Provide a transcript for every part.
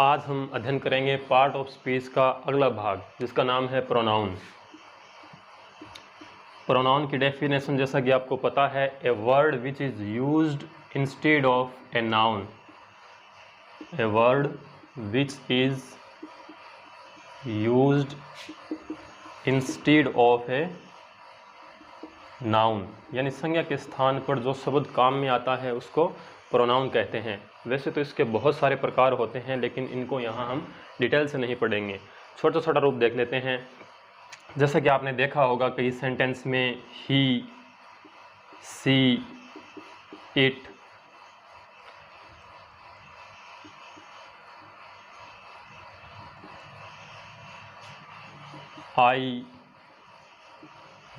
आज हम अध्ययन करेंगे पार्ट ऑफ स्पीच का अगला भाग जिसका नाम है प्रोनाउन। प्रोनाउन की डेफिनेशन जैसा कि आपको पता है, a word which is used instead of a noun. A word which is used instead of a noun, यानी संज्ञा के स्थान पर जो शब्द काम में आता है उसको प्रोनाउन कहते हैं। वैसे तो इसके बहुत सारे प्रकार होते हैं, लेकिन इनको यहाँ हम डिटेल से नहीं पढ़ेंगे, छोटा छोटा रूप देख लेते हैं। जैसा कि आपने देखा होगा कई सेंटेंस में ही, सी, इट, आई,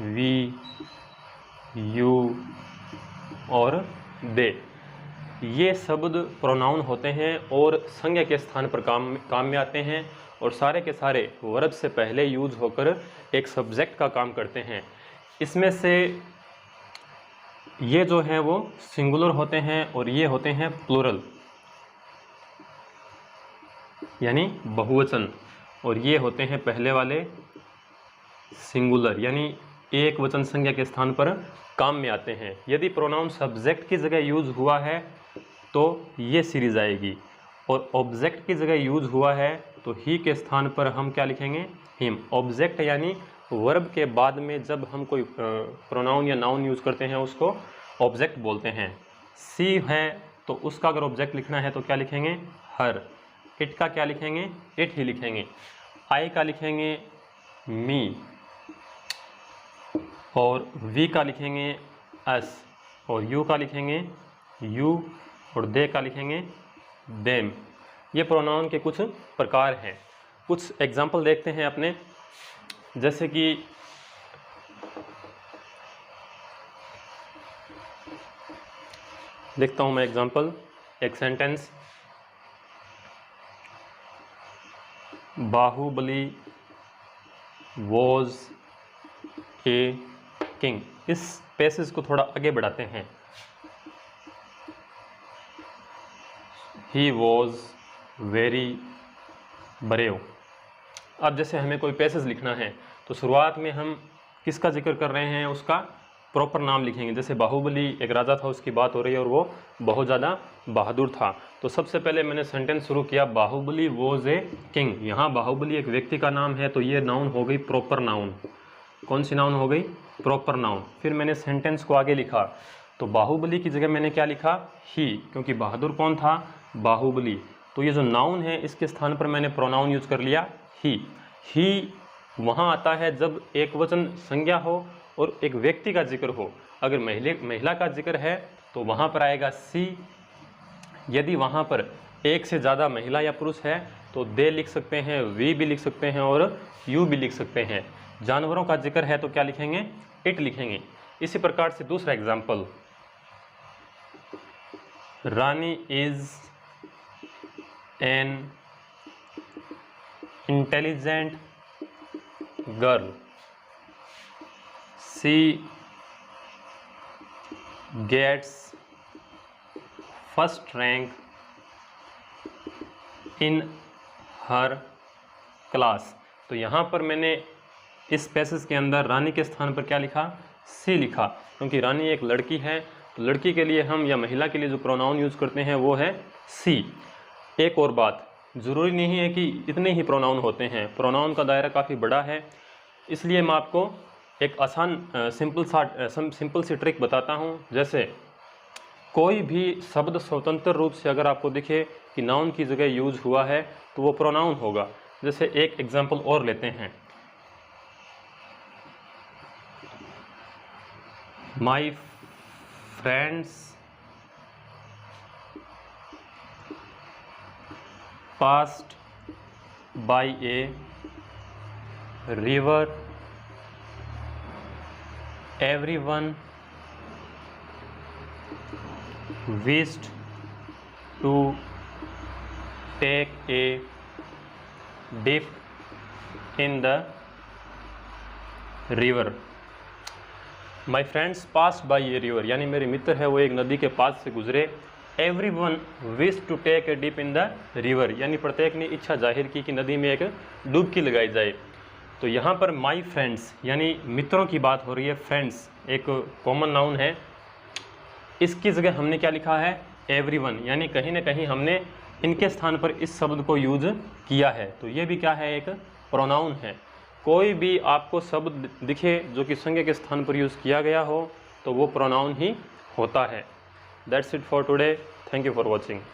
वी, यू और दे, ये शब्द प्रोनाउन होते हैं और संज्ञा के स्थान पर काम में आते हैं और सारे के सारे वर्ब से पहले यूज होकर एक सब्जेक्ट का काम करते हैं। इसमें से ये जो हैं वो सिंगुलर होते हैं और ये होते हैं प्लूरल यानी बहुवचन, और ये होते हैं पहले वाले सिंगुलर यानी एक वचन संज्ञा के स्थान पर काम में आते हैं। यदि प्रोनाउन सब्जेक्ट की जगह यूज हुआ है तो ये सीरीज आएगी, और ऑब्जेक्ट की जगह यूज हुआ है तो ही के स्थान पर हम क्या लिखेंगे, हिम। ऑब्जेक्ट यानी वर्ब के बाद में जब हम कोई प्रोनाउन या नाउन यूज करते हैं उसको ऑब्जेक्ट बोलते हैं। सी है तो उसका अगर ऑब्जेक्ट लिखना है तो क्या लिखेंगे, हर। इट का क्या लिखेंगे, इट ही लिखेंगे। आई का लिखेंगे मी, और वी का लिखेंगे अस, और यू का लिखेंगे यू, और दे का लिखेंगे देम। ये प्रोनाउन के कुछ प्रकार हैं। कुछ एग्जाम्पल देखते हैं अपने, जैसे कि लिखता हूँ मैं एग्जाम्पल, एक sentence, Baahubali was a king. इस पैसेज को थोड़ा आगे बढ़ाते हैं। He was very brave. अब जैसे हमें कोई पैसेज लिखना है तो शुरुआत में हम किसका जिक्र कर रहे हैं, उसका प्रॉपर नाम लिखेंगे। जैसे बाहुबली एक राजा था, उसकी बात हो रही है और वो बहुत ज़्यादा बहादुर था, तो सबसे पहले मैंने सेंटेंस शुरू किया बाहुबली वॉज ए किंग। यहाँ बाहुबली एक व्यक्ति का नाम है तो ये नाउन हो गई प्रॉपर नाउन। कौन सी नाउन हो गई, प्रॉपर नाउन। फिर मैंने सेंटेंस को आगे लिखा तो बाहुबली की जगह मैंने क्या लिखा, ही, क्योंकि बहादुर कौन था, बाहुबली। तो ये जो नाउन है इसके स्थान पर मैंने प्रोनाउन यूज कर लिया ही। ही वहाँ आता है जब एक वचन संज्ञा हो और एक व्यक्ति का जिक्र हो। अगर महिला का जिक्र है तो वहाँ पर आएगा सी। यदि वहाँ पर एक से ज़्यादा महिला या पुरुष है तो दे लिख सकते हैं, वी भी लिख सकते हैं और यू भी लिख सकते हैं। जानवरों का जिक्र है तो क्या लिखेंगे, इट लिखेंगे। इसी प्रकार से दूसरा example, Rani is an intelligent girl, she gets first rank in her class. तो यहाँ पर मैंने इस पैसेज के अंदर रानी के स्थान पर क्या लिखा, सी लिखा, क्योंकि रानी एक लड़की है तो लड़की के लिए हम या महिला के लिए जो प्रोनाउन यूज़ करते हैं वो है सी। एक और बात, ज़रूरी नहीं है कि इतने ही प्रोनाउन होते हैं, प्रोनाउन का दायरा काफ़ी बड़ा है। इसलिए मैं आपको एक आसान सिंपल सी ट्रिक बताता हूँ। जैसे कोई भी शब्द स्वतंत्र रूप से अगर आपको दिखे कि नाउन की जगह यूज हुआ है तो वो प्रोनाउन होगा। जैसे एक एग्जाम्पल और लेते हैं, my friends passed by a river, everyone wished to take a dip in the river। My friends pass by a river, यानी मेरे मित्र है वो एक नदी के पास से गुजरे। Everyone wish to take a dip in the river, यानी प्रत्येक ने इच्छा जाहिर की कि नदी में एक डुबकी लगाई जाए। तो यहाँ पर माई फ्रेंड्स यानी मित्रों की बात हो रही है। फ्रेंड्स एक कॉमन नाउन है, इसकी जगह हमने क्या लिखा है, एवरीवन, यानी कहीं ना कहीं हमने इनके स्थान पर इस शब्द को यूज किया है। तो ये भी क्या है, एक प्रोनाउन है। कोई भी आपको शब्द दिखे जो कि संज्ञा के स्थान पर यूज़ किया गया हो तो वो प्रोनाउन ही होता है। That's it for today. Thank you for watching.